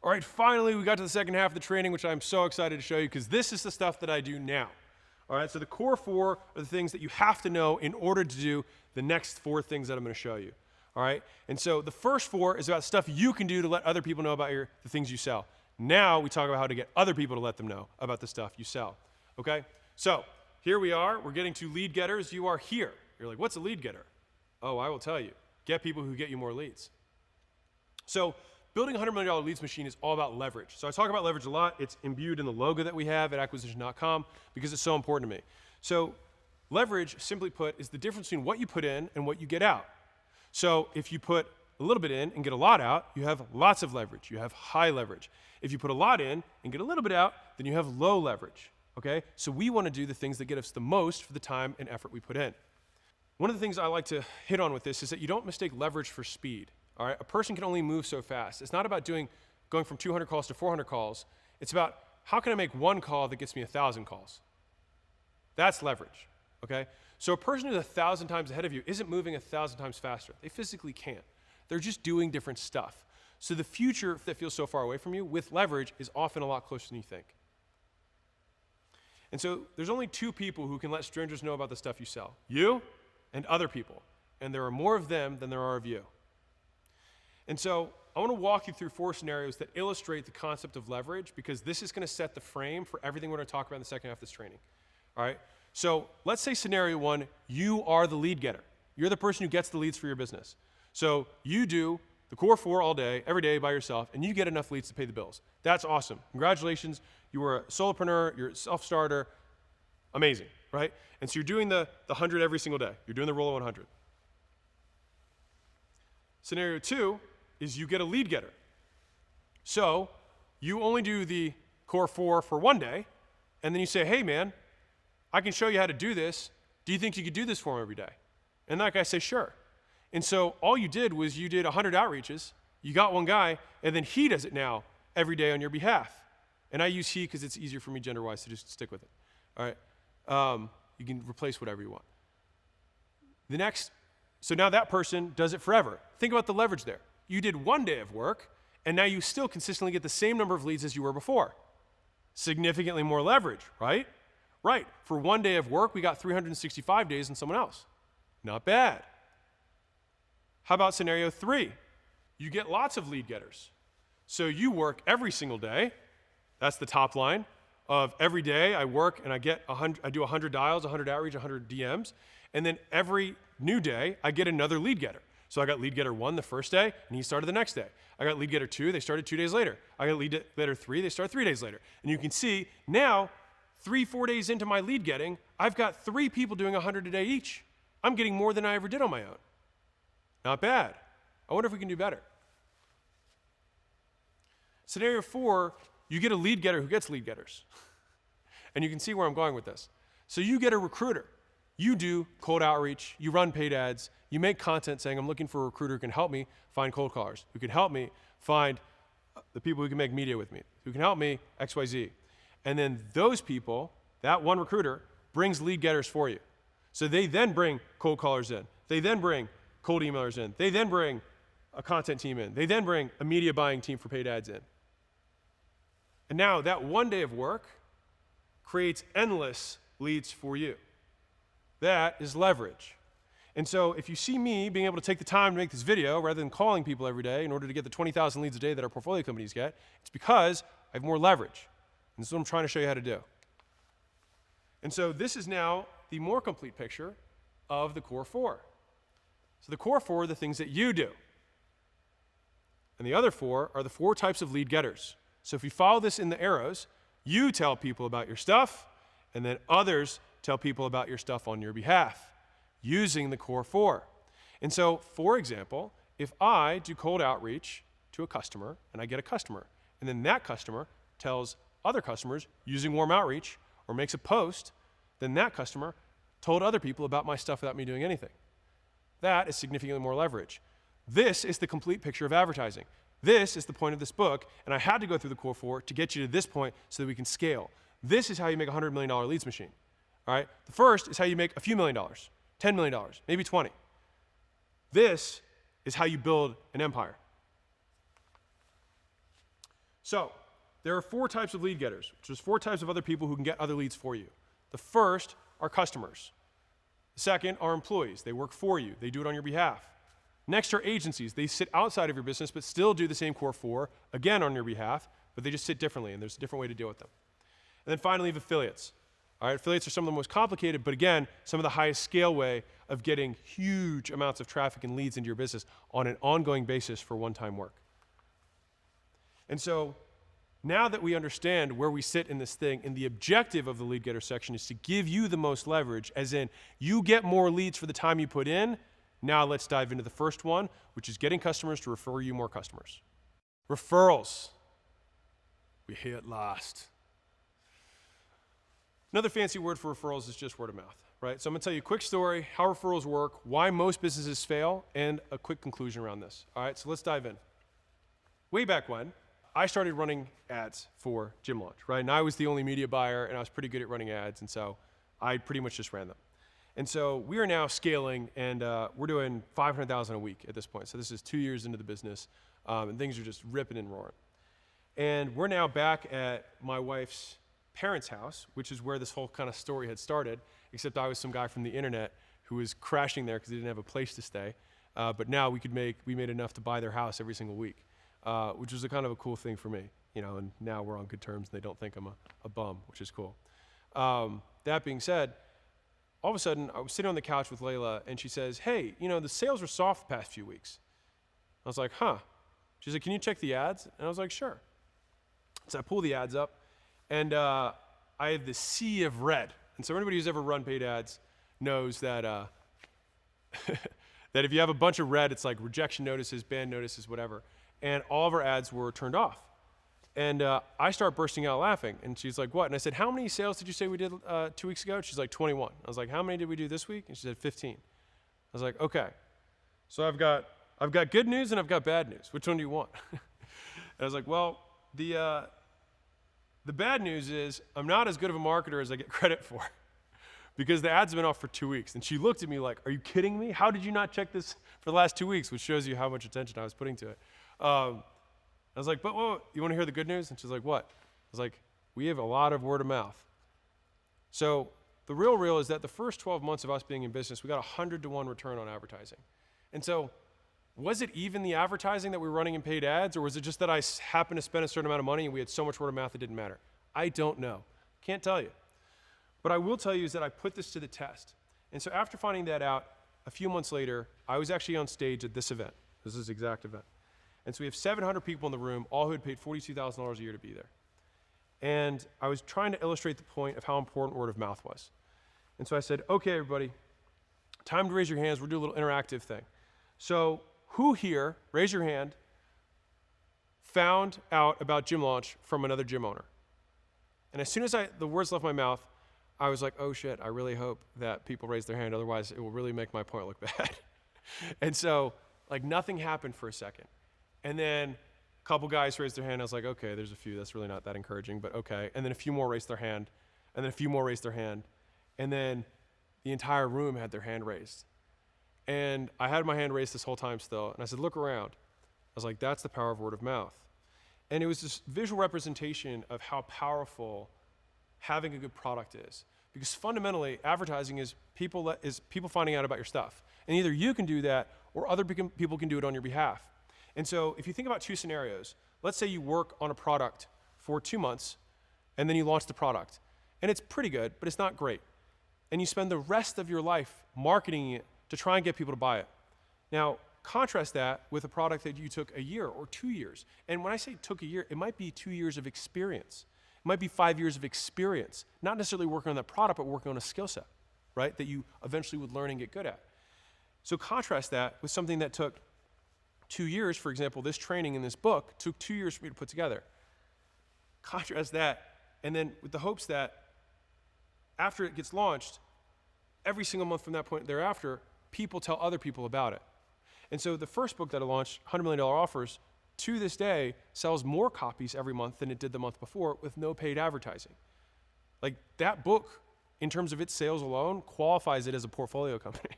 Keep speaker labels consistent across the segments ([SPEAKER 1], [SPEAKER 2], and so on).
[SPEAKER 1] All right, finally, we got to the second half of the training, which I'm so excited to show you because this is the stuff that I do now. All right, so the core 4 are the things that you have to know in order to do the next 4 things that I'm going to show you. All right, and so the first 4 is about stuff you can do to let other people know about the things you sell. Now we talk about how to get other people to let them know about the stuff you sell. Okay, so here we are. We're getting to lead getters. You are here. You're like, what's a lead getter? Oh, I will tell you. Get people who get you more leads. So building a $100 million leads machine is all about leverage. So I talk about leverage a lot. It's imbued in the logo that we have at acquisition.com because it's so important to me. So leverage, simply put, is the difference between what you put in and what you get out. So if you put a little bit in and get a lot out, you have lots of leverage. You have high leverage. If you put a lot in and get a little bit out, then you have low leverage. Okay? So we want to do the things that get us the most for the time and effort we put in. One of the things I like to hit on with this is that you don't mistake leverage for speed. All right? A person can only move so fast. It's not about going from 200 calls to 400 calls. It's about how can I make one call that gets me 1,000 calls? That's leverage. Okay? So a person who's 1,000 times ahead of you isn't moving 1,000 times faster. They physically can't. They're just doing different stuff. So the future that feels so far away from you with leverage is often a lot closer than you think. And so there's only 2 people who can let strangers know about the stuff you sell. You and other people. And there are more of them than there are of you. And so I want to walk you through 4 scenarios that illustrate the concept of leverage because this is going to set the frame for everything we're going to talk about in the second half of this training. All right? So let's say scenario 1, you are the lead getter. You're the person who gets the leads for your business. So you do the core 4 all day, every day by yourself, and you get enough leads to pay the bills. That's awesome. Congratulations. You were a solopreneur. You're a self-starter. Amazing, right? And so you're doing the 100 every single day. You're doing the roll of 100. Scenario 2 is you get a lead getter. So you only do the core 4 for one day, and then you say, hey, man, I can show you how to do this. Do you think you could do this for me every day? And that guy says, sure. And so all you did was you did 100 outreaches, you got one guy, and then he does it now every day on your behalf. And I use he because it's easier for me gender-wise to just stick with it. All right? You can replace whatever you want. So now that person does it forever. Think about the leverage there. You did one day of work, and now you still consistently get the same number of leads as you were before. Significantly more leverage, right? Right. For one day of work, we got 365 days in someone else. Not bad. How about scenario 3? You get lots of lead getters. So you work every single day. That's the top line of every day I work and I do 100 dials, 100 outreach, 100 DMs. And then every new day, I get another lead getter. So I got lead getter 1 the first day, and he started the next day. I got lead getter 2, they started 2 days later. I got lead getter 3, they started 3 days later. And you can see now, 3-4 days into my lead getting, I've got 3 people doing 100 a day each. I'm getting more than I ever did on my own. Not bad. I wonder if we can do better. Scenario 4, you get a lead getter who gets lead getters. And you can see where I'm going with this. So you get a recruiter. You do cold outreach, you run paid ads, you make content saying, I'm looking for a recruiter who can help me find cold callers, who can help me find the people who can make media with me, who can help me XYZ. And then those people, that one recruiter, brings lead getters for you. So they then bring cold callers in. They then bring cold emailers in. They then bring a content team in. They then bring a media buying team for paid ads in. And now that one day of work creates endless leads for you. That is leverage. And so if you see me being able to take the time to make this video rather than calling people every day in order to get the 20,000 leads a day that our portfolio companies get, it's because I have more leverage. And this is what I'm trying to show you how to do. And so this is now the more complete picture of the core 4. So the core 4 are the things that you do. And the other 4 are the 4 types of lead getters. So if you follow this in the arrows, you tell people about your stuff, and then others tell people about your stuff on your behalf using the core 4. And so, for example, if I do cold outreach to a customer and I get a customer, and then that customer tells other customers using warm outreach or makes a post, then that customer told other people about my stuff without me doing anything. That is significantly more leverage. This is the complete picture of advertising. This is the point of this book, and I had to go through the core 4 to get you to this point so that we can scale. This is how you make a $100 million leads machine. All right? The first is how you make a few $1 million, $10 million, maybe 20. This is how you build an empire. So there are 4 types of lead getters, which is 4 types of other people who can get other leads for you. The first are customers. The second are employees. They work for you. They do it on your behalf. Next are agencies. They sit outside of your business, but still do the same core 4, again on your behalf, but they just sit differently, and there's a different way to deal with them. And then finally, you have affiliates. All right, affiliates are some of the most complicated, but again, some of the highest scale way of getting huge amounts of traffic and leads into your business on an ongoing basis for one-time work. And so now that we understand where we sit in this thing, and the objective of the lead getter section is to give you the most leverage, as in you get more leads for the time you put in. Now let's dive into the first one, which is getting customers to refer you more customers. Referrals. We hit last. Another fancy word for referrals is just word of mouth, right? So I'm gonna tell you a quick story, how referrals work, why most businesses fail, and a quick conclusion around this. All right, so let's dive in. Way back when, I started running ads for Gym Launch, right? And I was the only media buyer, and I was pretty good at running ads, and so I pretty much just ran them. And so we are now scaling, and we're doing 500,000 a week at this point. So this is 2 years into the business, and things are just ripping and roaring. And we're now back at my wife's parents' house, which is where this whole kind of story had started, except I was some guy from the internet who was crashing there because he didn't have a place to stay. But now we made enough to buy their house every single week, which was a kind of a cool thing for me, you know, and now we're on good terms and they don't think I'm a bum, which is cool. That being said, all of a sudden I was sitting on the couch with Layla and she says, hey, you know, the sales were soft the past few weeks. I was like, huh. She's like, can you check the ads? And I was like, sure. So I pull the ads up, and I have this sea of red. And so anybody who's ever run paid ads knows that that if you have a bunch of red, it's like rejection notices, ban notices, whatever. And all of our ads were turned off. And I start bursting out laughing. And she's like, what? And I said, how many sales did you say we did 2 weeks ago? She's like, 21. I was like, how many did we do this week? And she said, 15. I was like, okay. So I've got good news and I've got bad news. Which one do you want? And I was like, well, the bad news is I'm not as good of a marketer as I get credit for, because the ads have been off for 2 weeks. And she looked at me like, are you kidding me? How did you not check this for the last 2 weeks? Which shows you how much attention I was putting to it. I was like, but whoa, you want to hear the good news? And she's like, what? I was like, we have a lot of word of mouth. So the real is that the first 12 months of us being in business, we got 100-to-1 return on advertising. And so was it even the advertising that we were running in paid ads, or was it just that I happened to spend a certain amount of money and we had so much word of mouth it didn't matter? I don't know. Can't tell you. But I will tell you is that I put this to the test. And so after finding that out, a few months later, I was actually on stage at this event. This is this exact event. And so we have 700 people in the room, all who had paid $42,000 a year to be there. And I was trying to illustrate the point of how important word of mouth was. And so I said, okay, everybody, time to raise your hands. We'll do a little interactive thing. So who here, raise your hand, found out about Gym Launch from another gym owner? And as soon as the words left my mouth, I was like, oh shit, I really hope that people raise their hand, otherwise it will really make my point look bad. And so like nothing happened for a second. And then a couple guys raised their hand. I was like, okay, there's a few. That's really not that encouraging, but okay. And then a few more raised their hand. And then a few more raised their hand. And then the entire room had their hand raised. And I had my hand raised this whole time still. And I said, look around. I was like, that's the power of word of mouth. And it was this visual representation of how powerful having a good product is. Because fundamentally, advertising is people finding out about your stuff. And either you can do that or other people can do it on your behalf. And so if you think about 2 scenarios, let's say you work on a product for 2 months and then you launch the product. And it's pretty good, but it's not great. And you spend the rest of your life marketing it to try and get people to buy it. Now, contrast that with a product that you took a year or 2 years. And when I say took a year, it might be 2 years of experience. It might be 5 years of experience, not necessarily working on that product, but working on a skill set, right, that you eventually would learn and get good at. So contrast that with something that took 2 years. For example, this training in this book took 2 years for me to put together. Contrast that, and then with the hopes that after it gets launched, every single month from that point thereafter, people tell other people about it. And so the first book that I launched, $100 Million Offers, to this day sells more copies every month than it did the month before with no paid advertising. Like that book, in terms of its sales alone, qualifies it as a portfolio company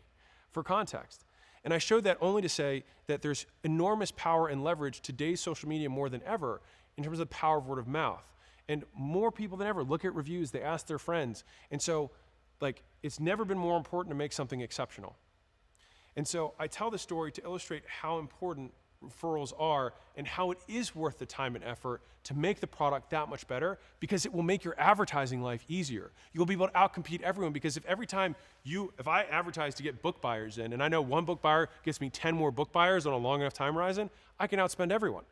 [SPEAKER 1] for context. And I showed that only to say that there's enormous power and leverage today's social media more than ever in terms of the power of word of mouth. And more people than ever look at reviews, they ask their friends. And so, like, it's never been more important to make something exceptional. And so I tell this story to illustrate how important referrals are and how it is worth the time and effort to make the product that much better, because it will make your advertising life easier. You'll be able to outcompete everyone, because if I advertise to get book buyers in, and I know one book buyer gets me 10 more book buyers on a long enough time horizon, I can outspend everyone.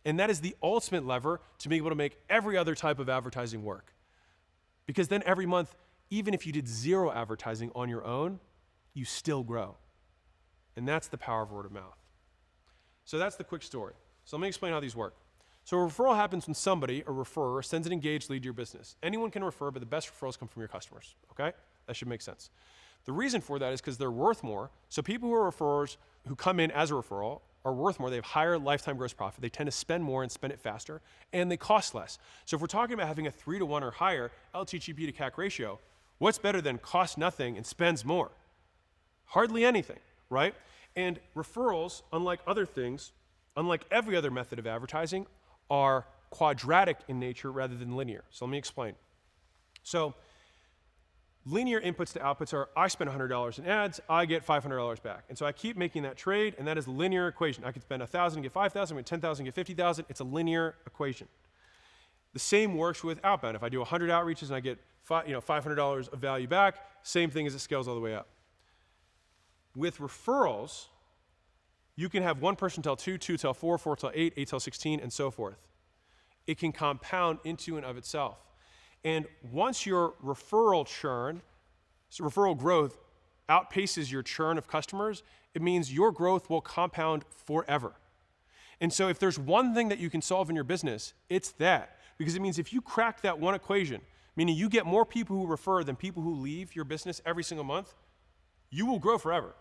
[SPEAKER 1] And that is the ultimate lever to be able to make every other type of advertising work. Because then every month, even if you did zero advertising on your own, you still grow. And that's the power of word of mouth. So that's the quick story. So let me explain how these work. So a referral happens when somebody, a referrer, sends an engaged lead to your business. Anyone can refer, but the best referrals come from your customers, okay? That should make sense. The reason for that is because they're worth more. So people who are referrers, who come in as a referral, are worth more. They have higher lifetime gross profit. They tend to spend more and spend it faster, and they cost less. So if we're talking about having a 3-to-1 or higher LTGP to CAC ratio, what's better than costs nothing and spends more? Hardly anything, right? And referrals, unlike other things, unlike every other method of advertising, are quadratic in nature rather than linear. So let me explain. So linear inputs to outputs are, I spend $100 in ads, I get $500 back. And so I keep making that trade, and that is a linear equation. I could spend 1,000 and get 5,000, I spend 10,000 and get 50,000. It's a linear equation. The same works with outbound. If I do 100 outreaches and I get $500 of value back, same thing as it scales all the way up. With referrals, you can have one person tell 2, 2 tell 4, 4 tell 8, 8 tell 16, and so forth. It can compound into and of itself. And once your referral churn, so referral growth, outpaces your churn of customers, it means your growth will compound forever. And so if there's one thing that you can solve in your business, it's that. Because it means if you crack that one equation, meaning you get more people who refer than people who leave your business every single month, you will grow forever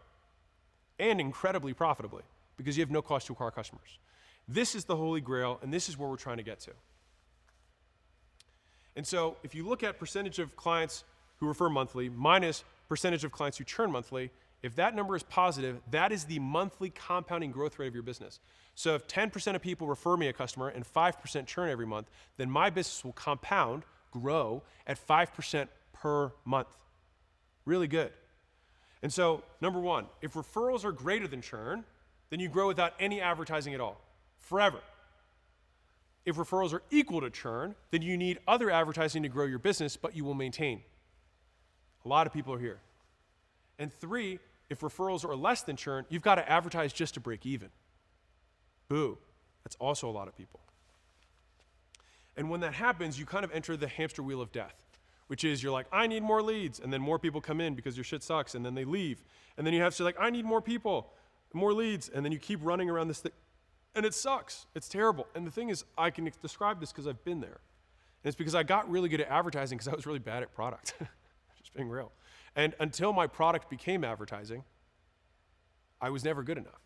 [SPEAKER 1] and incredibly profitably because you have no cost to acquire customers. This is the holy grail, and this is where we're trying to get to. And so if you look at percentage of clients who refer monthly minus percentage of clients who churn monthly, if that number is positive, that is the monthly compounding growth rate of your business. So if 10% of people refer me a customer and 5% churn every month, then my business will compound, grow at 5% per month. Really good. And so, number one, if referrals are greater than churn, then you grow without any advertising at all, forever. If referrals are equal to churn, then you need other advertising to grow your business, but you will maintain. A lot of people are here. And 3, if referrals are less than churn, you've got to advertise just to break even. Boo. That's also a lot of people. And when that happens, you kind of enter the hamster wheel of death, which is you're like, I need more leads, and then more people come in because your shit sucks, and then they leave. And then you have to say, like, I need more people, more leads, and then you keep running around this thing. And it sucks. It's terrible. And the thing is, I can describe this because I've been there. And it's because I got really good at advertising because I was really bad at product. Just being real. And until my product became advertising, I was never good enough.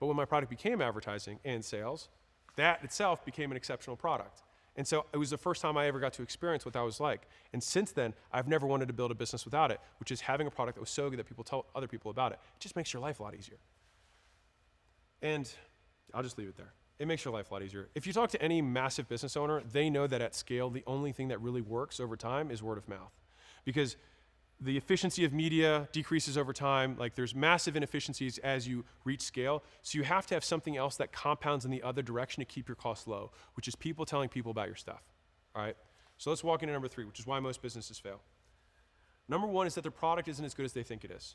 [SPEAKER 1] But when my product became advertising and sales, that itself became an exceptional product. And so it was the first time I ever got to experience what that was like. And since then, I've never wanted to build a business without it, which is having a product that was so good that people tell other people about it. It just makes your life a lot easier. And I'll just leave it there. It makes your life a lot easier. If you talk to any massive business owner, they know that at scale, the only thing that really works over time is word of mouth. Because the efficiency of media decreases over time. Like there's massive inefficiencies as you reach scale. So you have to have something else that compounds in the other direction to keep your costs low, which is people telling people about your stuff. All right? So let's walk into number 3, which is why most businesses fail. Number 1 is that their product isn't as good as they think it is.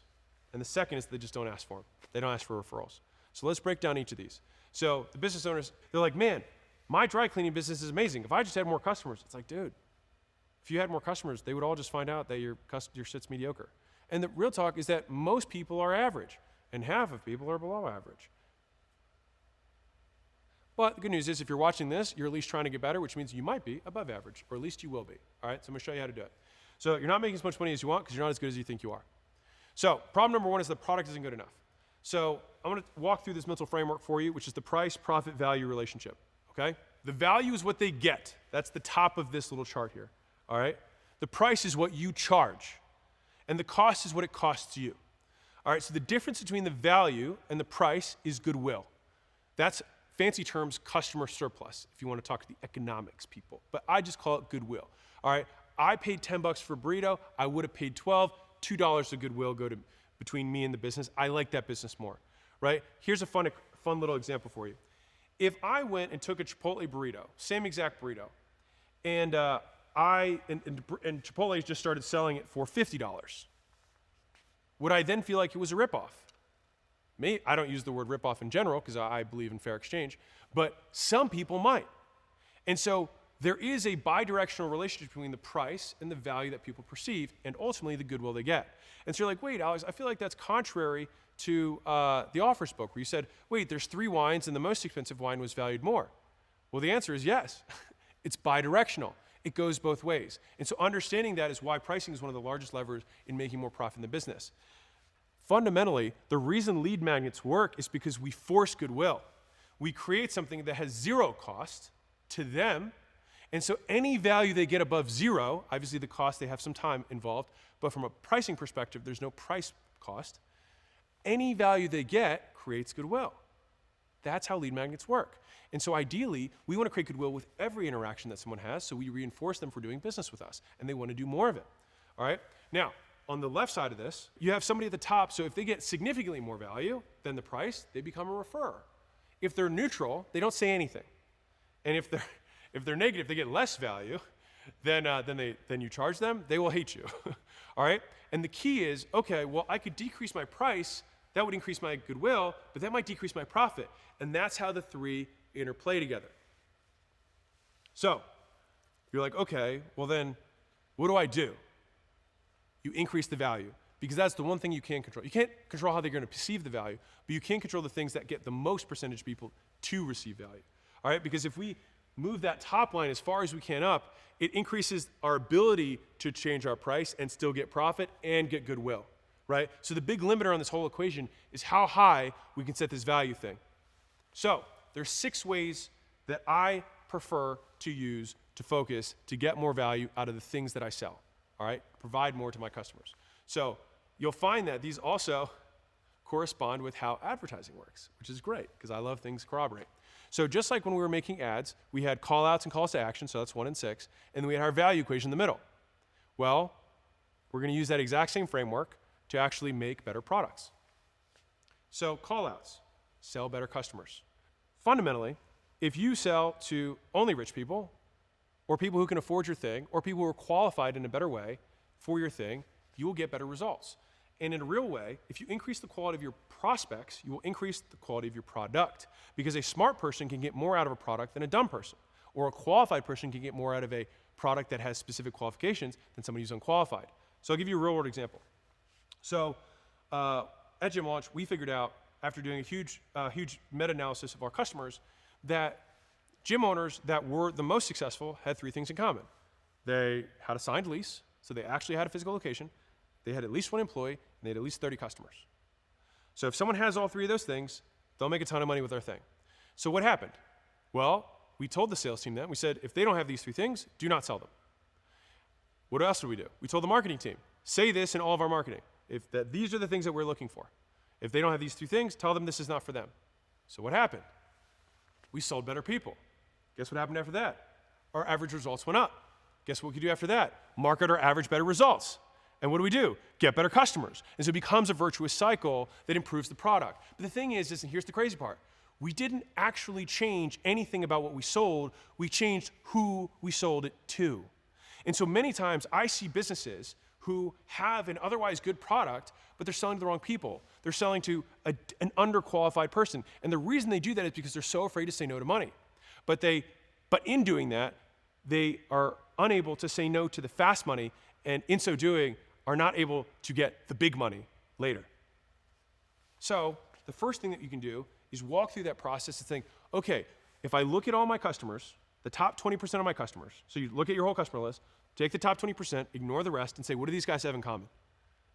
[SPEAKER 1] And the second is they just don't ask for them. They don't ask for referrals. So let's break down each of these. So the business owners, they're like, man, my dry cleaning business is amazing. If I just had more customers, it's like, dude, if you had more customers, they would all just find out that your shit's mediocre. And the real talk is that most people are average, and half of people are below average. But the good news is if you're watching this, you're at least trying to get better, which means you might be above average, or at least you will be. All right, so I'm going to show you how to do it. So you're not making as much money as you want because you're not as good as you think you are. So problem number 1 is the product isn't good enough. So I'm going to walk through this mental framework for you, which is the price-profit-value relationship, okay? The value is what they get. That's the top of this little chart here. All right? The price is what you charge, and the cost is what it costs you. All right, so the difference between the value and the price is goodwill. That's fancy terms, customer surplus, if you want to talk to the economics people. But I just call it goodwill. All right, I paid $10 for a burrito. I would have paid $12. $2 of goodwill go to between me and the business. I like that business more, right? Here's a fun little example for you. If I went and took a Chipotle burrito, same exact burrito, and Chipotle just started selling it for $50, would I then feel like it was a ripoff? I don't use the word ripoff in general because I believe in fair exchange, but some people might. And so there is a bidirectional relationship between the price and the value that people perceive and ultimately the goodwill they get. And so you're like, wait, Alex, I feel like that's contrary to the offers book where you said, wait, there's 3 wines and the most expensive wine was valued more. Well, the answer is yes. It's bidirectional. It goes both ways. And so understanding that is why pricing is one of the largest levers in making more profit in the business. Fundamentally, the reason lead magnets work is because we force goodwill. We create something that has 0 cost to them, and so any value they get above 0, obviously the cost, they have some time involved, but from a pricing perspective, there's no price cost. Any value they get creates goodwill. That's how lead magnets work. And so ideally, we want to create goodwill with every interaction that someone has, so we reinforce them for doing business with us, and they want to do more of it. All right? Now, on the left side of this, you have somebody at the top, so if they get significantly more value than the price, they become a referrer. If they're neutral, they don't say anything. And if they're negative, they get less value than you charge them, they will hate you. All right? And the key is, okay, well, I could decrease my price, that would increase my goodwill, but that might decrease my profit. And that's how the 3 interplay together. So, you're like, okay, well then, what do I do? You increase the value, because that's the one thing you can control. You can't control how they're going to perceive the value, but you can control the things that get the most percentage of people to receive value. All right? Because if we move that top line as far as we can up, it increases our ability to change our price and still get profit and get goodwill, right? So the big limiter on this whole equation is how high we can set this value thing. So there's 6 ways that I prefer to use to focus to get more value out of the things that I sell, all right? Provide more to my customers. So you'll find that these also correspond with how advertising works, which is great because I love things corroborate. So just like when we were making ads, we had call outs and calls to action, so that's 1 and 6, and then we had our value equation in the middle. Well, we're going to use that exact same framework to actually make better products. So call outs, sell better customers. Fundamentally, if you sell to only rich people, or people who can afford your thing, or people who are qualified in a better way for your thing, you will get better results. And in a real way, if you increase the quality of your prospects, you will increase the quality of your product. Because a smart person can get more out of a product than a dumb person. Or a qualified person can get more out of a product that has specific qualifications than somebody who's unqualified. So I'll give you a real-world example. So at Gym Launch, we figured out, after doing a huge meta-analysis of our customers, that gym owners that were the most successful had 3 things in common. They had a signed lease, so they actually had a physical location. They had at least 1 employee, and they had at least 30 customers. So if someone has all 3 of those things, they'll make a ton of money with their thing. So what happened? Well, we told the sales team that. We said, if they don't have these 3 things, do not sell them. What else did we do? We told the marketing team, say this in all of our marketing. These are the things that we're looking for. If they don't have these 3 things, tell them this is not for them. So what happened? We sold better people. Guess what happened after that? Our average results went up. Guess what we could do after that? Market our average better results. And what do? Get better customers. And so it becomes a virtuous cycle that improves the product. But the thing is, and here's the crazy part, we didn't actually change anything about what we sold. We changed who we sold it to. And so many times I see businesses who have an otherwise good product, but they're selling to the wrong people. They're selling to an underqualified person. And the reason they do that is because they're so afraid to say no to money. But in doing that, they are unable to say no to the fast money, and in so doing, are not able to get the big money later. So the first thing that you can do is walk through that process and think, okay, if I look at all my customers, the top 20% of my customers, so you look at your whole customer list, take the top 20%, ignore the rest, and say, what do these guys have in common?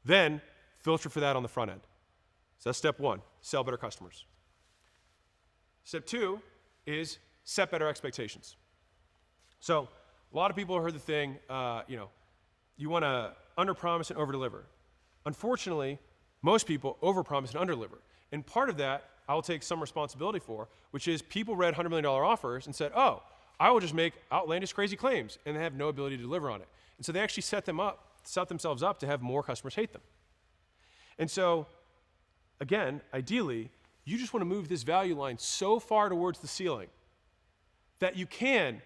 [SPEAKER 1] Then filter for that on the front end. So that's step 1, sell better customers. Step 2 is set better expectations. So a lot of people have heard the thing, you want to underpromise and overdeliver. Unfortunately, most people overpromise and underdeliver. And part of that I will take some responsibility for, which is people read $100 million offers and said, oh, I will just make outlandish, crazy claims, and they have no ability to deliver on it. And so they actually set themselves up to have more customers hate them. And so, again, ideally, you just want to move this value line so far towards the ceiling that you can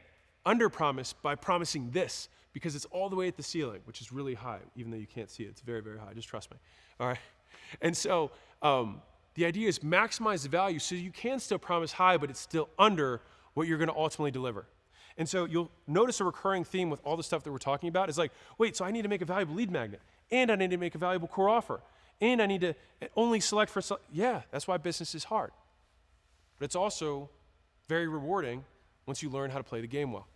[SPEAKER 1] underpromise by promising this, because it's all the way at the ceiling, which is really high, even though you can't see it. It's very, very high. Just trust me. All right? And so the idea is maximize the value so you can still promise high, but it's still under what you're going to ultimately deliver. And so you'll notice a recurring theme with all the stuff that we're talking about is like, wait, so I need to make a valuable lead magnet, and I need to make a valuable core offer, and I need to only select for, yeah, that's why business is hard. But it's also very rewarding once you learn how to play the game well.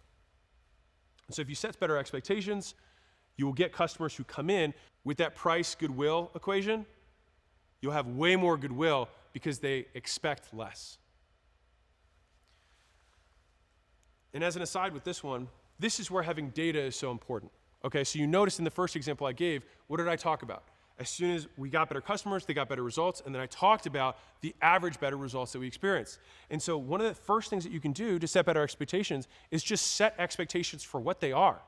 [SPEAKER 1] And so if you set better expectations, you will get customers who come in with that price goodwill equation. You'll have way more goodwill because they expect less. And as an aside with this one, this is where having data is so important. Okay, so you noticed in the first example I gave, what did I talk about? As soon as we got better customers, they got better results, and then I talked about the average better results that we experienced. And so one of the first things that you can do to set better expectations is just set expectations for what they are.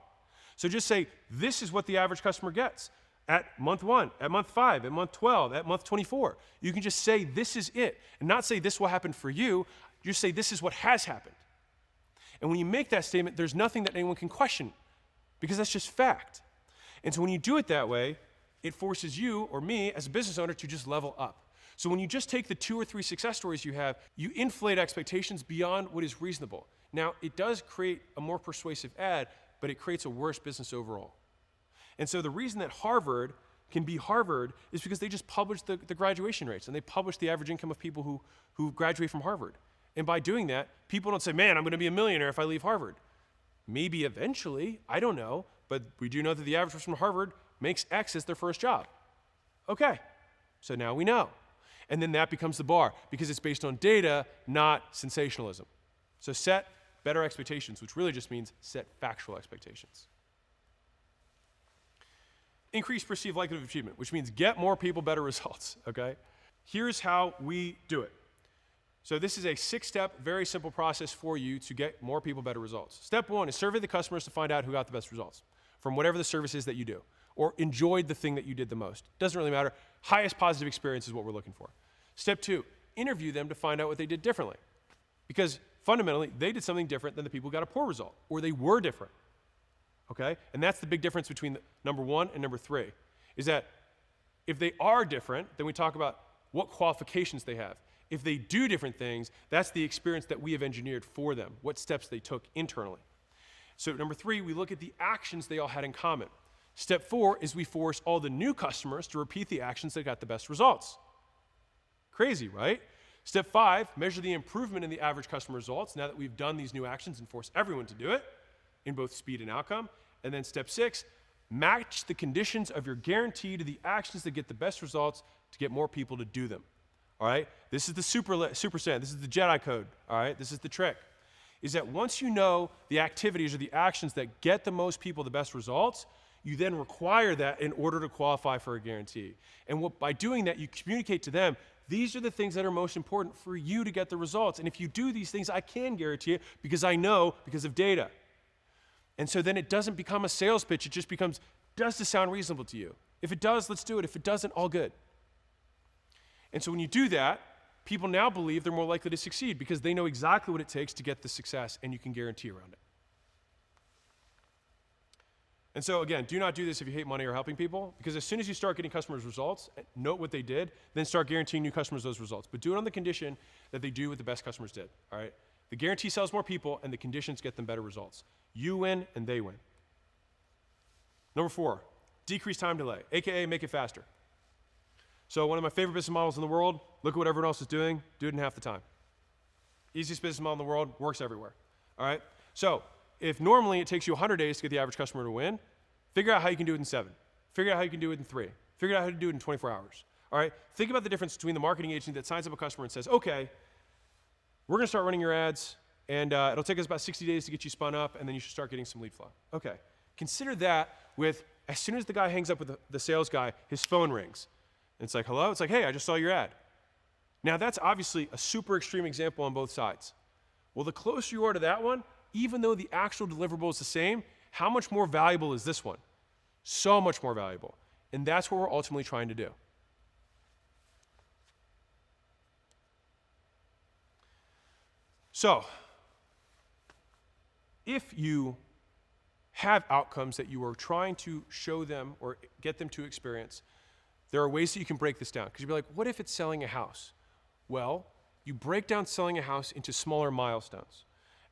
[SPEAKER 1] So just say, this is what the average customer gets at month 1, at month 5, at month 12, at month 24. You can just say, this is it, and not say this will happen for you. You just say, this is what has happened. And when you make that statement, there's nothing that anyone can question, because that's just fact. And so when you do it that way, it forces you or me as a business owner to just level up. So when you just take the 2 or 3 success stories you have, you inflate expectations beyond what is reasonable. Now, it does create a more persuasive ad, but it creates a worse business overall. And so the reason that Harvard can be Harvard is because they just publish the graduation rates, and they publish the average income of people who graduate from Harvard. And by doing that, people don't say, man, I'm going to be a millionaire if I leave Harvard. Maybe eventually, I don't know, but we do know that the average person from Harvard makes X as their first job. Okay, so now we know. And then that becomes the bar, because it's based on data, not sensationalism. So set better expectations, which really just means set factual expectations. Increase perceived likelihood of achievement, which means get more people better results, okay? Here's how we do it. So this is a 6-step, very simple process for you to get more people better results. Step 1 is survey the customers to find out who got the best results from whatever the service is that you do, or enjoyed the thing that you did the most. Doesn't really matter. Highest positive experience is what we're looking for. Step 2, interview them to find out what they did differently. Because fundamentally, they did something different than the people who got a poor result, or they were different. Okay? And that's the big difference between number 1 and number 3, is that if they are different, then we talk about what qualifications they have. If they do different things, that's the experience that we have engineered for them, what steps they took internally. So number 3, we look at the actions they all had in common. Step 4 is we force all the new customers to repeat the actions that got the best results. Crazy, right? Step 5, measure the improvement in the average customer results now that we've done these new actions and force everyone to do it in both speed and outcome. And then step 6, match the conditions of your guarantee to the actions that get the best results to get more people to do them. All right? This is the super sand. This is the Jedi code. All right? This is the trick. Is that once you know the activities or the actions that get the most people the best results, you then require that in order to qualify for a guarantee. And by doing that, you communicate to them, these are the things that are most important for you to get the results. And if you do these things, I can guarantee it because I know because of data. And so then it doesn't become a sales pitch. It just becomes, does this sound reasonable to you? If it does, let's do it. If it doesn't, all good. And so when you do that, people now believe they're more likely to succeed because they know exactly what it takes to get the success, and you can guarantee around it. And so again, do not do this if you hate money or helping people, because as soon as you start getting customers results, note what they did, then start guaranteeing new customers those results. But do it on the condition that they do what the best customers did, all right? The guarantee sells more people, and the conditions get them better results. You win, and they win. Number 4, decrease time delay, AKA make it faster. So one of my favorite business models in the world, look at what everyone else is doing, do it in half the time. Easiest business model in the world, works everywhere, all right? So if normally it takes you 100 days to get the average customer to win, figure out how you can do it in 7. Figure out how you can do it in 3. Figure out how to do it in 24 hours, all right? Think about the difference between the marketing agency that signs up a customer and says, okay, we're gonna start running your ads, and it'll take us about 60 days to get you spun up, and then you should start getting some lead flow. Okay, consider that with, as soon as the guy hangs up with the sales guy, his phone rings. And it's like, hello? It's like, hey, I just saw your ad. Now, that's obviously a super extreme example on both sides. Well, the closer you are to that one, even though the actual deliverable is the same, how much more valuable is this one? So much more valuable. And that's what we're ultimately trying to do. So, if you have outcomes that you are trying to show them or get them to experience, there are ways that you can break this down. Because you'd be like, what if it's selling a house? Well, you break down selling a house into smaller milestones.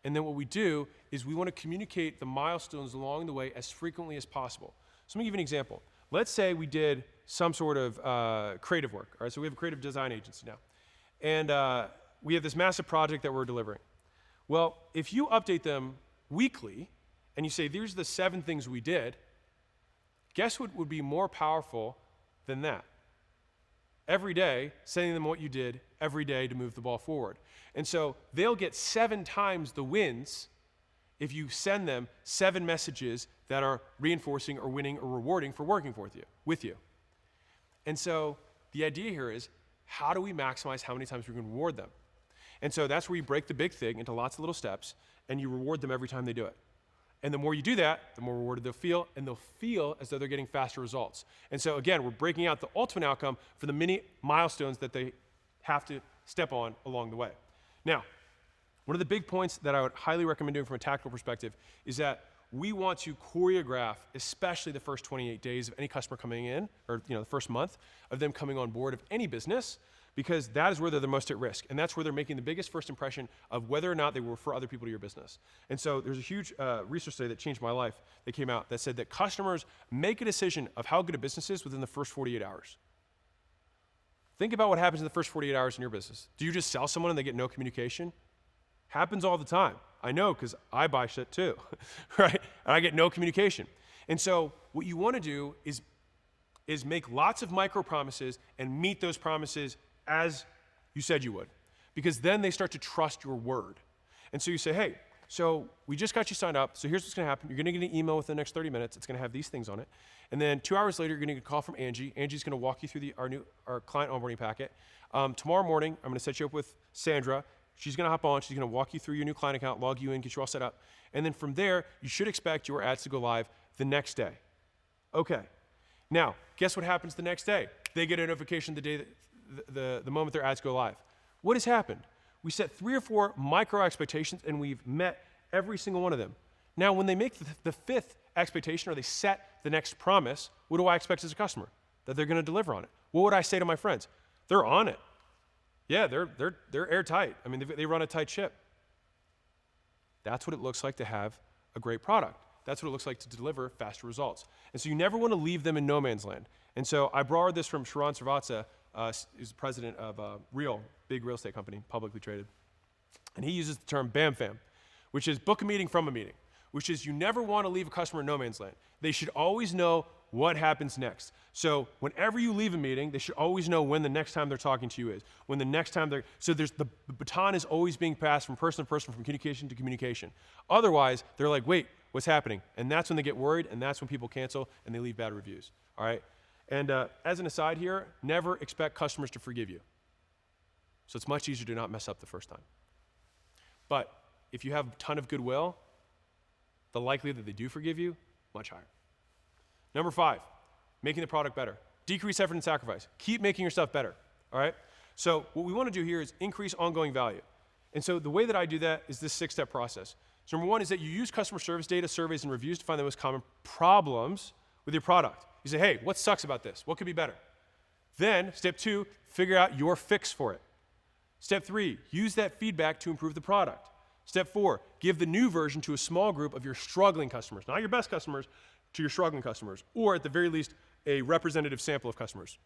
[SPEAKER 1] And then what we do is we want to communicate the milestones along the way as frequently as possible. So let me give you an example. Let's say we did some sort of creative work. All right, so we have a creative design agency now. And we have this massive project that we're delivering. Well, if you update them weekly and you say, these are the 7 things we did, guess what would be more powerful than that? Every day, sending them what you did every day to move the ball forward. And so they'll get 7 times the wins if you send them 7 messages that are reinforcing or winning or rewarding for working with you. And so the idea here is, how do we maximize how many times we can reward them? And so that's where you break the big thing into lots of little steps, and you reward them every time they do it. And the more you do that, the more rewarded they'll feel, and they'll feel as though they're getting faster results. And so again, we're breaking out the ultimate outcome for the mini milestones that they have to step on along the way. Now, one of the big points that I would highly recommend doing from a tactical perspective is that we want to choreograph, especially the first 28 days of any customer coming in, or the first month of them coming on board of any business, because that is where they're the most at risk. And that's where they're making the biggest first impression of whether or not they will refer other people to your business. And so there's a huge research study that changed my life that came out that said that customers make a decision of how good a business is within the first 48 hours. Think about what happens in the first 48 hours in your business. Do you just sell someone and they get no communication? Happens all the time. I know, because I buy shit too, right? And I get no communication. And so what you want to do is make lots of micro promises and meet those promises as you said you would, because then they start to trust your word. And so you say, hey, so we just got you signed up, so here's what's going to happen. You're going to get an email within the next 30 minutes. It's going to have these things on it. And then 2 hours later, you're going to get a call from Angie. Angie's going to walk you through our client onboarding packet. Tomorrow morning, I'm going to set you up with Sandra. She's going to hop on. She's going to walk you through your new client account, log you in, get you all set up. And then from there, you should expect your ads to go live the next day. Okay. Now, guess what happens the next day? They get a notification the day that the moment their ads go live. What has happened? We set 3 or 4 micro expectations, and we've met every single one of them. Now, when they make the 5th expectation, or they set the next promise, what do I expect as a customer? That they're going to deliver on it. What would I say to my friends? They're on it. Yeah, they're airtight. I mean, they run a tight ship. That's what it looks like to have a great product. That's what it looks like to deliver faster results. And so you never want to leave them in no man's land. And so I borrowed this from Sharon Srivatsa, who's the president of Real, big real estate company, publicly traded. And he uses the term BAM-FAM, which is book a meeting from a meeting, which is you never want to leave a customer in no man's land. They should always know what happens next. So whenever you leave a meeting, they should always know when the next time they're talking to you is, when the next time so the baton is always being passed from person to person, from communication to communication. Otherwise, they're like, wait, what's happening? And that's when they get worried, and that's when people cancel and they leave bad reviews, all right? And as an aside here, never expect customers to forgive you. So it's much easier to not mess up the first time. But if you have a ton of goodwill, the likelihood that they do forgive you, much higher. Number 5, making the product better. Decrease effort and sacrifice. Keep making your stuff better, all right? So what we want to do here is increase ongoing value. And so the way that I do that is this 6-step process. So number 1 is that you use customer service data, surveys, and reviews to find the most common problems with your product. You say, hey, what sucks about this? What could be better? Then, step 2, figure out your fix for it. Step 3, use that feedback to improve the product. Step 4, give the new version to a small group of your struggling customers, not your best customers, to your struggling customers, or at the very least, a representative sample of customers.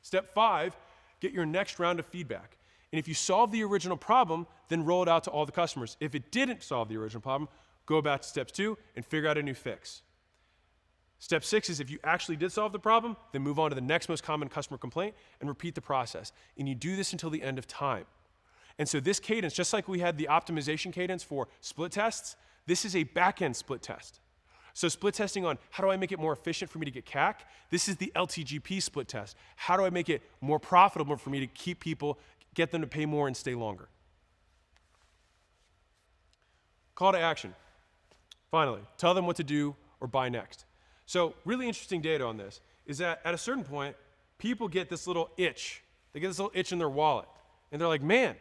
[SPEAKER 1] Step 5, get your next round of feedback. And if you solve the original problem, then roll it out to all the customers. If it didn't solve the original problem, go back to step 2 and figure out a new fix. Step 6 is if you actually did solve the problem, then move on to the next most common customer complaint and repeat the process. And you do this until the end of time. And so this cadence, just like we had the optimization cadence for split tests, this is a back-end split test. So split testing on how do I make it more efficient for me to get CAC? This is the LTGP split test. How do I make it more profitable for me to keep people, get them to pay more and stay longer? Call to action. Finally, tell them what to do or buy next. So really interesting data on this is that at a certain point, people get this little itch. They get this little itch in their wallet. And they're like, man,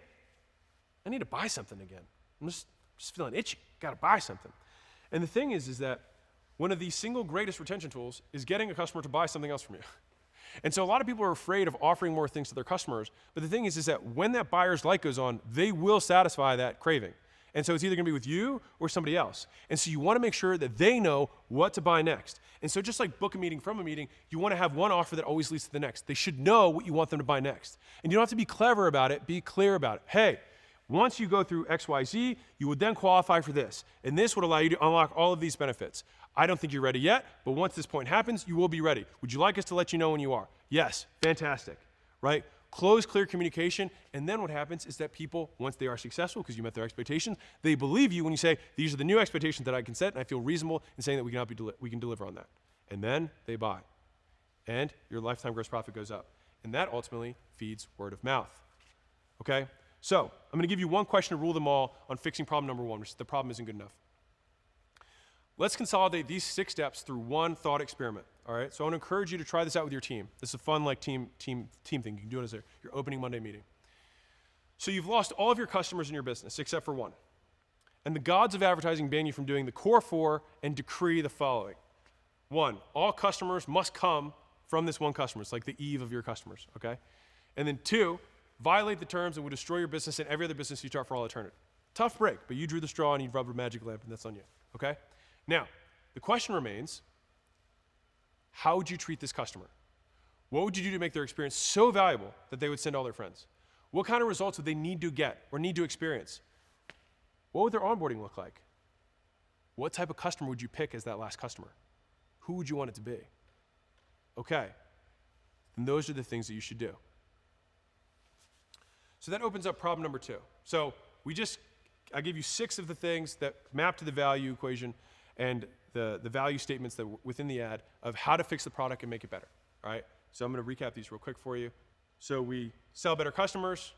[SPEAKER 1] I need to buy something again. I'm just feeling itchy. Got to buy something. And the thing is that one of the single greatest retention tools is getting a customer to buy something else from you. And so a lot of people are afraid of offering more things to their customers. But the thing is that when that buyer's light goes on, they will satisfy that craving. And so it's either going to be with you or somebody else. And so you want to make sure that they know what to buy next. And so just like book a meeting from a meeting, you want to have one offer that always leads to the next. They should know what you want them to buy next. And you don't have to be clever about it. Be clear about it. Hey, once you go through XYZ, you would then qualify for this. And this would allow you to unlock all of these benefits. I don't think you're ready yet, but once this point happens, you will be ready. Would you like us to let you know when you are? Yes. Fantastic. Right? Close, clear communication, and then what happens is that people, once they are successful, because you met their expectations, they believe you when you say, these are the new expectations that I can set, and I feel reasonable in saying that we can deliver on that. And then they buy. And your lifetime gross profit goes up. And that ultimately feeds word of mouth. Okay? So, I'm going to give you one question to rule them all on fixing problem number one, which is the problem isn't good enough. Let's consolidate these 6 steps through one thought experiment. All right, so I want to encourage you to try this out with your team. This is a fun team thing. You can do it as your opening Monday meeting. So you've lost all of your customers in your business except for one. And the gods of advertising ban you from doing the core 4 and decree the following. 1, all customers must come from this one customer. It's like the Eve of your customers, okay? And then 2, violate the terms and will destroy your business and every other business you start for all eternity. Tough break, but you drew the straw and you rubbed a magic lamp and that's on you, okay? Now, the question remains, how would you treat this customer? What would you do to make their experience so valuable that they would send all their friends? What kind of results would they need to get or need to experience? What would their onboarding look like? What type of customer would you pick as that last customer? Who would you want it to be? Okay, and those are the things that you should do. So that opens up problem number 2. So I gave you 6 of the things that map to the value equation and the value statements that were within the ad of how to fix the product and make it better, all right? So I'm going to recap these real quick for you. So we sell better customers,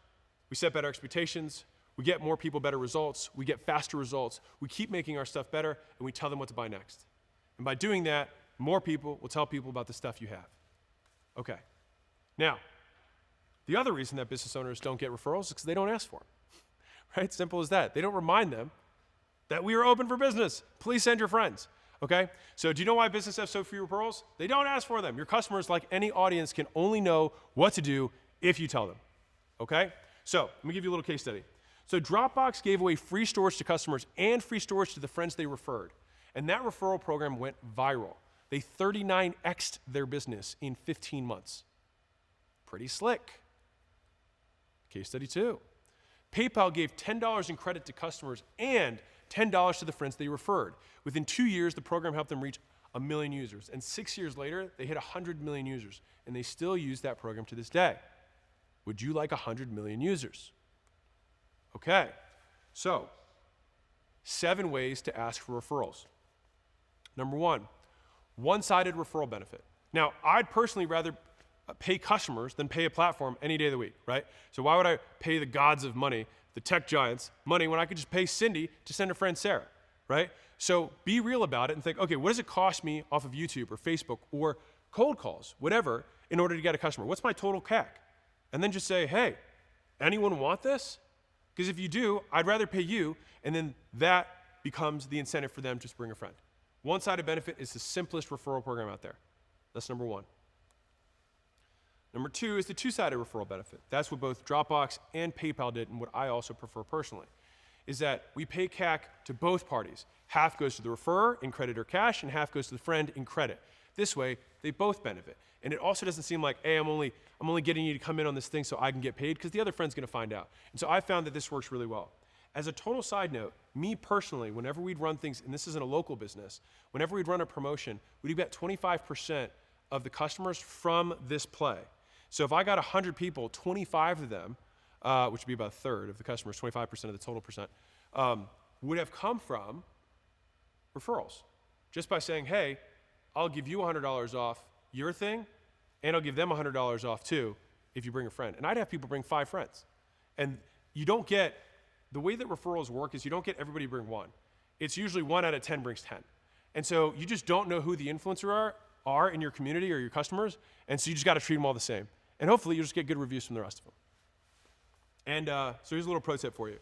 [SPEAKER 1] we set better expectations, we get more people better results, we get faster results, we keep making our stuff better, and we tell them what to buy next. And by doing that, more people will tell people about the stuff you have. Okay. Now, the other reason that business owners don't get referrals is because they don't ask for them, right? Simple as that. They don't remind them that we are open for business. Please send your friends, okay? So do you know why businesses have so few referrals? They don't ask for them. Your customers, like any audience, can only know what to do if you tell them, okay? So let me give you a little case study. So Dropbox gave away free storage to customers and free storage to the friends they referred. And that referral program went viral. They 39x'd their business in 15 months. Pretty slick. Case study 2. PayPal gave $10 in credit to customers and $10 to the friends they referred. Within 2 years, the program helped them reach 1 million users. And 6 years later, they hit 100 million users. And they still use that program to this day. Would you like 100 million users? Okay, so 7 ways to ask for referrals. Number 1, one-sided referral benefit. Now, I'd personally rather pay customers than pay a platform any day of the week, right? So why would I pay the gods of money, the tech giants, money when I could just pay Cindy to send her friend Sarah, right? So be real about it and think, okay, what does it cost me off of YouTube or Facebook or cold calls, whatever, in order to get a customer? What's my total CAC? And then just say, hey, anyone want this? Because if you do, I'd rather pay you, and then that becomes the incentive for them to just bring a friend. One-sided benefit is the simplest referral program out there. That's number 1. Number 2 is the two-sided referral benefit. That's what both Dropbox and PayPal did, and what I also prefer personally, is that we pay CAC to both parties. Half goes to the referrer in credit or cash, and half goes to the friend in credit. This way, they both benefit. And it also doesn't seem like, hey, I'm only getting you to come in on this thing so I can get paid, because the other friend's going to find out. And so I found that this works really well. As a total side note, me personally, whenever we'd run things, and this isn't a local business, whenever we'd run a promotion, we'd get 25% of the customers from this play. So if I got 100 people, 25 of them, which would be about a third of the customers, 25% of the total percent, would have come from referrals. just by saying, hey, I'll give you $100 off your thing, and I'll give them $100 off too if you bring a friend. And I'd have people bring 5 friends. And you don't get, the way that referrals work is you don't get everybody to bring 1. It's usually 1 out of 10 brings 10. And so you just don't know who the influencers are in your community or your customers, and so you just got to treat them all the same. And hopefully you just get good reviews from the rest of them. And so here's a little pro tip for you.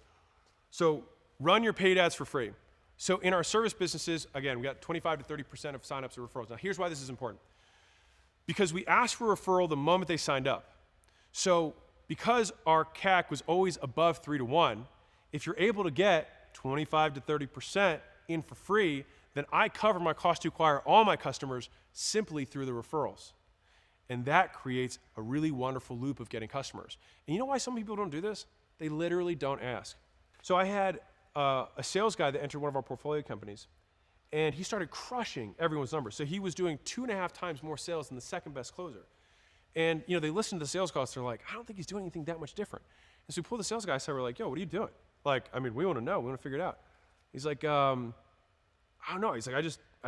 [SPEAKER 1] So run your paid ads for free. So in our service businesses, again, we got 25 to 30% of signups or referrals. Now here's why this is important. Because we asked for a referral the moment they signed up. So because our CAC was always above 3 to 1, if you're able to get 25 to 30% in for free, then I cover my cost to acquire all my customers simply through the referrals. And that creates a really wonderful loop of getting customers. And you know why some people don't do this? They literally don't ask. So I had a sales guy that entered one of our portfolio companies, and he started crushing everyone's numbers. So he was doing 2.5 times more sales than the second best closer. And they listened to the sales calls, they're like, I don't think he's doing anything that much different. And so we pulled the sales guy aside, we're like, yo, what are you doing? Like, I mean, we want to know, we want to figure it out. He's like, I don't know. He's like, I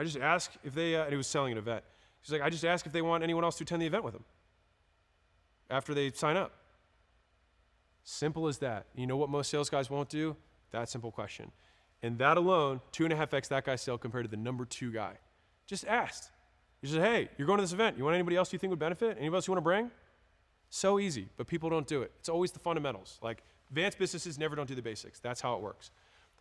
[SPEAKER 1] just ask if they, and he was selling an event. He's like, I just ask if they want anyone else to attend the event with them after they sign up. Simple as that. You know what most sales guys won't do? That simple question. And that alone, 2.5x that guy's sale compared to the number 2 guy. Just asked. He said, hey, you're going to this event. You want anybody else you think would benefit? Anybody else you want to bring? So easy, but people don't do it. It's always the fundamentals. Like, advanced businesses never don't do the basics. That's how it works.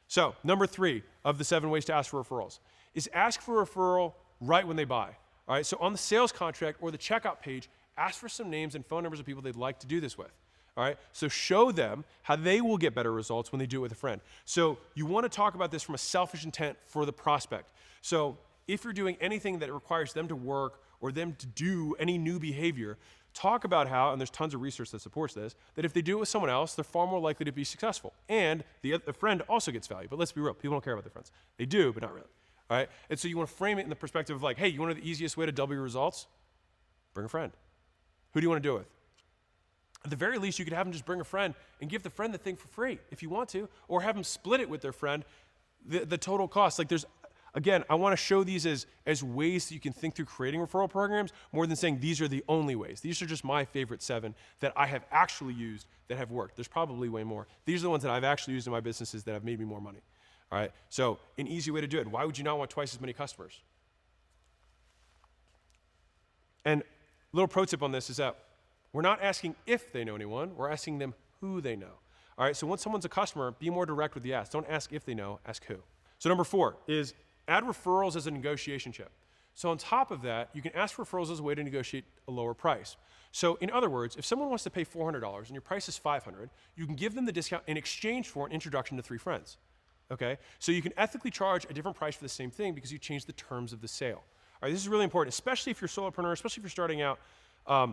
[SPEAKER 1] So, number 3 of the 7 ways to ask for referrals is ask for a referral right when they buy. All right, so on the sales contract or the checkout page, ask for some names and phone numbers of people they'd like to do this with. All right, so show them how they will get better results when they do it with a friend. So you want to talk about this from a selfish intent for the prospect. So if you're doing anything that requires them to work or them to do any new behavior, talk about how, and there's tons of research that supports this, that if they do it with someone else, they're far more likely to be successful. And the friend also gets value. But let's be real, people don't care about their friends. They do, but not really. All right? And so you want to frame it in the perspective of like, hey, you want to know the easiest way to double your results? Bring a friend. Who do you want to do it with? At the very least, you could have them just bring a friend and give the friend the thing for free if you want to, or have them split it with their friend, the total cost. Like there's, again, I want to show these as ways that you can think through creating referral programs more than saying these are the only ways. These are just my favorite 7 that I have actually used that have worked. There's probably way more. These are the ones that I've actually used in my businesses that have made me more money. All right, so an easy way to do it. Why would you not want twice as many customers? And a little pro tip on this is that we're not asking if they know anyone, we're asking them who they know. All right, so once someone's a customer, be more direct with the ask. Don't ask if they know, ask who. So number 4 is add referrals as a negotiation chip. So on top of that, you can ask for referrals as a way to negotiate a lower price. So in other words, if someone wants to pay $400 and your price is $500, you can give them the discount in exchange for an introduction to 3 friends. Okay, so you can ethically charge a different price for the same thing because you changed the terms of the sale. All right, this is really important, especially if you're a solopreneur, especially if you're starting out.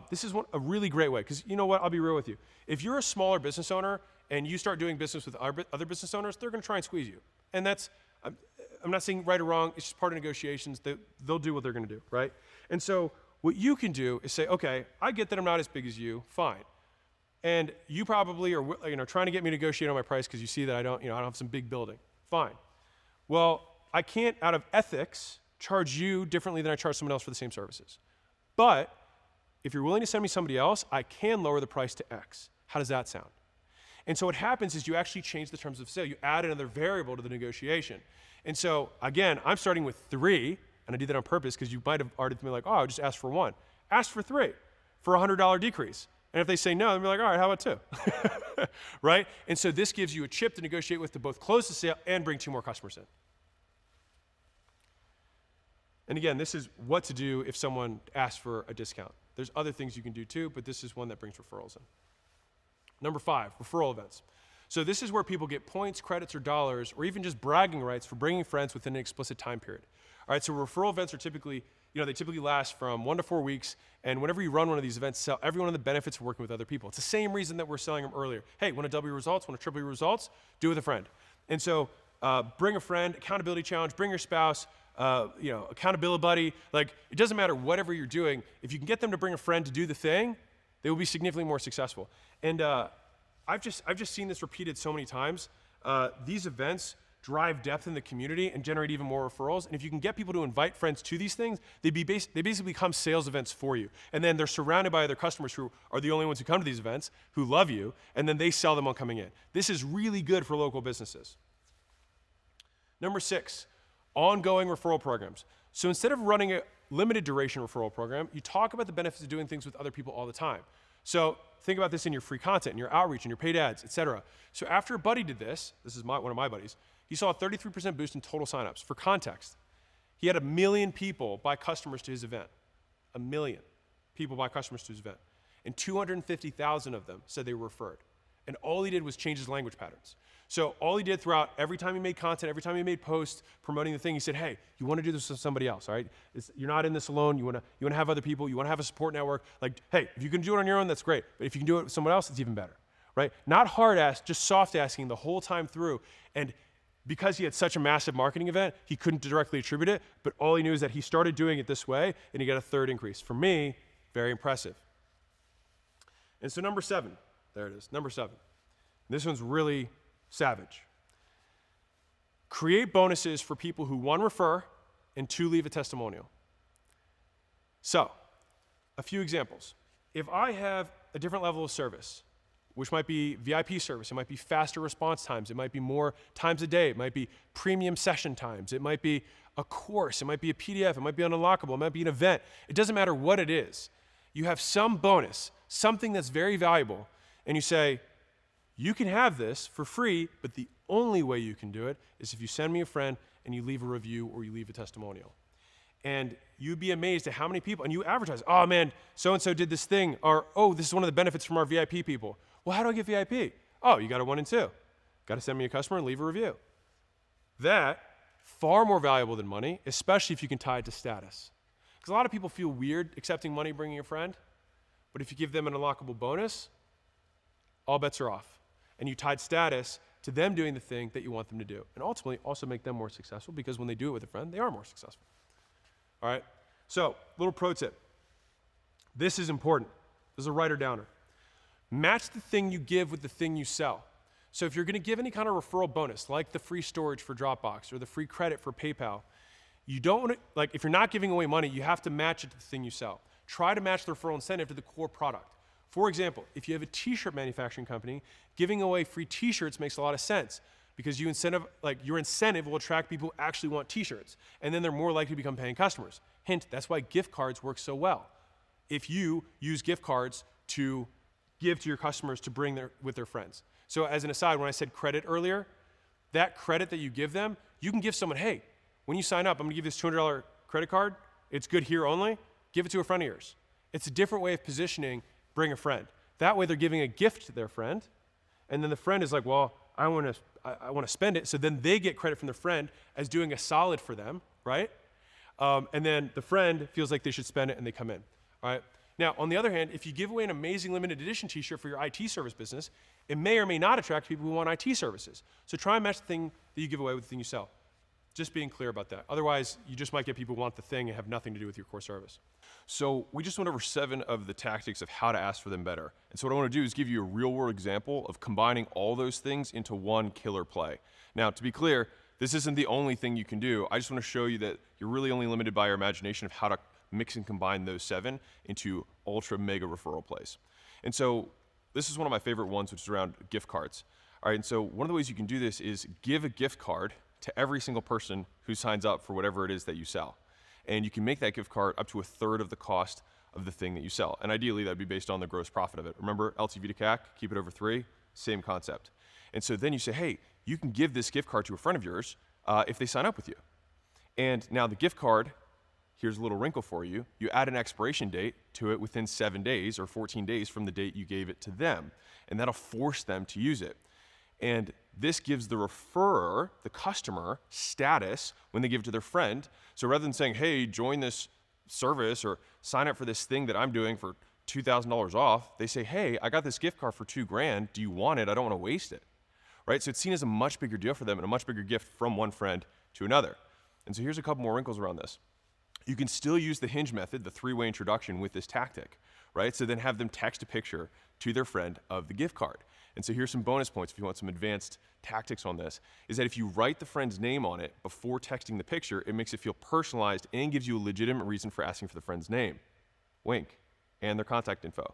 [SPEAKER 1] This is a really great way, because you know what, I'll be real with you. If you're a smaller business owner and you start doing business with other business owners, they're going to try and squeeze you. And that's, I'm not saying right or wrong, it's just part of negotiations. They'll do what they're going to do, right? And so what you can do is say, okay, I get that I'm not as big as you, fine. And you probably are trying to get me to negotiate on my price because you see that I don't have some big building. Fine. Well, I can't, out of ethics, charge you differently than I charge someone else for the same services. But if you're willing to send me somebody else, I can lower the price to X. How does that sound? And so what happens is you actually change the terms of sale. You add another variable to the negotiation. And so, again, I'm starting with 3, and I do that on purpose because you might have already been like, oh, I'll just ask for 1. Ask for 3 for a $100 decrease. And if they say no, then be like, all right, how about 2? Right? And so this gives you a chip to negotiate with to both close the sale and bring 2 more customers in. And again, this is what to do if someone asks for a discount. There's other things you can do too, but this is one that brings referrals in. Number 5, referral events. So this is where people get points, credits, or dollars, or even just bragging rights for bringing friends within an explicit time period. All right, so referral events are typically, they typically last from 1 to 4 weeks, and whenever you run one of these events, sell every one of the benefits of working with other people. It's the same reason that we're selling them earlier. Hey, want to double your results, want to triple your results? Do it with a friend. And so bring a friend, accountability challenge, bring your spouse, accountability buddy. Like, it doesn't matter whatever you're doing. If you can get them to bring a friend to do the thing, they will be significantly more successful. And I've just seen this repeated so many times. These events drive depth in the community and generate even more referrals. And if you can get people to invite friends to these things, they basically become sales events for you. And then they're surrounded by other customers who are the only ones who come to these events, who love you, and then they sell them on coming in. This is really good for local businesses. Number 6, ongoing referral programs. So instead of running a limited duration referral program, you talk about the benefits of doing things with other people all the time. So think about this in your free content, in your outreach, in your paid ads, etc. So after a buddy did this is one of my buddies, he saw a 33% boost in total signups. For context, he had 1 million people buy customers to his event. 1 million people buy customers to his event. And 250,000 of them said they were referred. And all he did was change his language patterns. So all he did throughout, every time he made content, every time he made posts promoting the thing, he said, hey, you want to do this with somebody else, all right? You're not in this alone. You want to have other people. You want to have a support network. Like, hey, if you can do it on your own, that's great. But if you can do it with someone else, it's even better, right? Not hard ask, just soft asking the whole time through. And because he had such a massive marketing event, he couldn't directly attribute it, but all he knew is that he started doing it this way, and he got a 3rd increase. For me, very impressive. And so number 7, there it is, number 7. This one's really savage. Create bonuses for people who 1, refer, and 2, leave a testimonial. So, a few examples. If I have a different level of service, which might be VIP service, it might be faster response times, it might be more times a day, it might be premium session times, it might be a course, it might be a PDF, it might be an unlockable, it might be an event. It doesn't matter what it is. You have some bonus, something that's very valuable, and you say, you can have this for free, but the only way you can do it is if you send me a friend and you leave a review or you leave a testimonial. And you'd be amazed at how many people, and you advertise, oh man, so-and-so did this thing, or oh, this is one of the benefits from our VIP people. Well, how do I get VIP? Oh, you got a 1 and 2. Got to send me a customer and leave a review. That, far more valuable than money, especially if you can tie it to status. Because a lot of people feel weird accepting money, bringing a friend, but if you give them an unlockable bonus, all bets are off. And you tied status to them doing the thing that you want them to do. And ultimately, also make them more successful, because when they do it with a friend, they are more successful. All right? So, little pro tip. This is important. This is a writer-downer. Match the thing you give with the thing you sell. So if you're going to give any kind of referral bonus, like the free storage for Dropbox or the free credit for PayPal, you don't want to, like if you're not giving away money, you have to match it to the thing you sell. Try to match the referral incentive to the core product. For example, if you have a t-shirt manufacturing company, giving away free t-shirts makes a lot of sense, because your incentive will attract people who actually want t-shirts, and then they're more likely to become paying customers. Hint, that's why gift cards work so well. If you use gift cards to give to your customers to bring with their friends. So as an aside, when I said credit earlier, that credit that you give them, you can give someone, hey, when you sign up, I'm gonna give you this $200 credit card. It's good here only. Give it to a friend of yours. It's a different way of positioning, bring a friend. That way they're giving a gift to their friend, and then the friend is like, well, I wanna spend it, so then they get credit from their friend as doing a solid for them, right? And then the friend feels like they should spend it and they come in, all right? Now, on the other hand, if you give away an amazing limited edition t-shirt for your IT service business, it may or may not attract people who want IT services. So try and match the thing that you give away with the thing you sell. Just being clear about that. Otherwise, you just might get people who want the thing and have nothing to do with your core service.
[SPEAKER 2] So we just went over 7 of the tactics of how to ask for them better. And so what I want to do is give you a real-world example of combining all those things into one killer play. Now, to be clear, this isn't the only thing you can do. I just want to show you that you're really only limited by your imagination of how to mix and combine those 7 into ultra mega referral plays. And so this is one of my favorite ones, which is around gift cards. All right, and so one of the ways you can do this is give a gift card to every single person who signs up for whatever it is that you sell. And you can make that gift card up to 1/3 of the cost of the thing that you sell. And ideally, that'd be based on the gross profit of it. Remember, LTV to CAC, keep it over 3, same concept. And so then you say, hey, you can give this gift card to a friend of yours if they sign up with you. And now the gift card, here's a little wrinkle for you. You add an expiration date to it within 7 days or 14 days from the date you gave it to them. And that'll force them to use it. And this gives the referrer, the customer, status when they give it to their friend. So rather than saying, hey, join this service or sign up for this thing that I'm doing for $2,000 off, they say, hey, I got this gift card for $2,000. Do you want it? I don't want to waste it. Right? So it's seen as a much bigger deal for them and a much bigger gift from one friend to another. And so here's a couple more wrinkles around this. you can still use the hinge method, the three-way introduction with this tactic, right? So then have them text a picture to their friend of the gift card. And so here's some bonus points if you want some advanced tactics on this, is that if you write the friend's name on it before texting the picture, it makes it feel personalized and gives you a legitimate reason for asking for the friend's name, wink, and their contact info.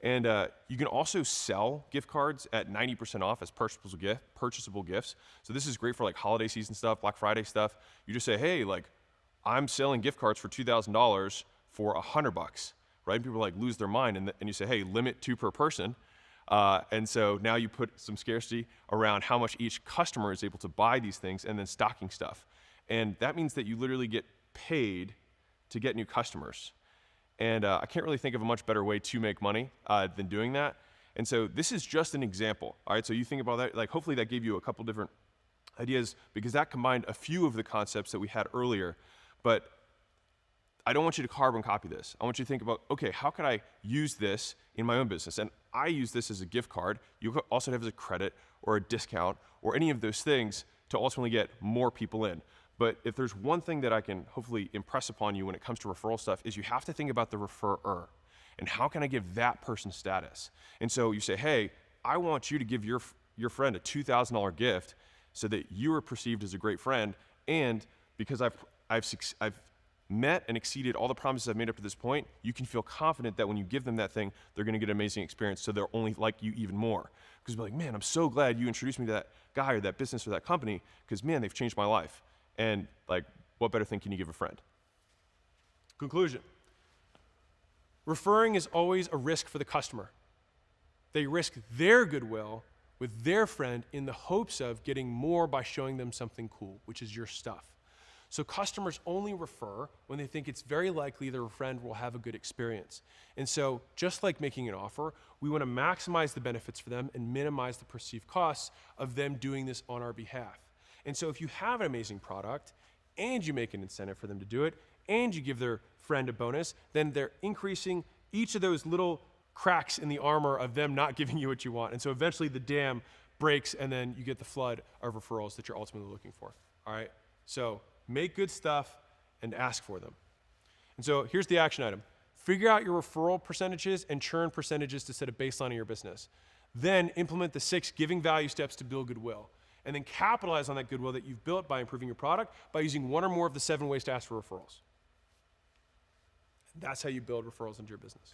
[SPEAKER 2] And you can also sell gift cards at 90% off as purchasable gifts. So this is great for like holiday season stuff, Black Friday stuff. You just say, hey, like, I'm selling gift cards for $2,000 for $100, right? And people like lose their mind, and you say, hey, limit 2 per person. And so now you put some scarcity around how much each customer is able to buy these things, and then stocking stuff. And that means that you literally get paid to get new customers. And I can't really think of a much better way to make money than doing that. And so this is just an example, all right? So you think about that, like hopefully that gave you a couple different ideas, because that combined a few of the concepts that we had earlier. But I don't want you to carbon copy this. I want you to think about, okay, how can I use this in my own business? And I use this as a gift card. You could also have it as a credit or a discount or any of those things to ultimately get more people in. But if there's one thing that I can hopefully impress upon you when it comes to referral stuff, is you have to think about the referrer. And how can I give that person status? And so you say, hey, I want you to give your friend a $2,000 gift so that you are perceived as a great friend. And because I've met and exceeded all the promises I've made up to this point, you can feel confident that when you give them that thing, they're going to get an amazing experience, so they'll only like you even more. Because you'll be like, man, I'm so glad you introduced me to that guy or that business or that company, because man, they've changed my life. And like, what better thing can you give a friend?
[SPEAKER 1] Conclusion. Referring is always a risk for the customer. They risk their goodwill with their friend in the hopes of getting more by showing them something cool, which is your stuff. So customers only refer when they think it's very likely their friend will have a good experience. And so just like making an offer, we want to maximize the benefits for them and minimize the perceived costs of them doing this on our behalf. And so if you have an amazing product and you make an incentive for them to do it and you give their friend a bonus, then they're increasing each of those little cracks in the armor of them not giving you what you want. And so eventually the dam breaks, and then you get the flood of referrals that you're ultimately looking for. All right? So make good stuff and ask for them. And so here's the action item. Figure out your referral percentages and churn percentages to set a baseline of your business. Then implement the 6 giving value steps to build goodwill. And then capitalize on that goodwill that you've built by improving your product by using 1 or more of the 7 ways to ask for referrals. That's how you build referrals into your business.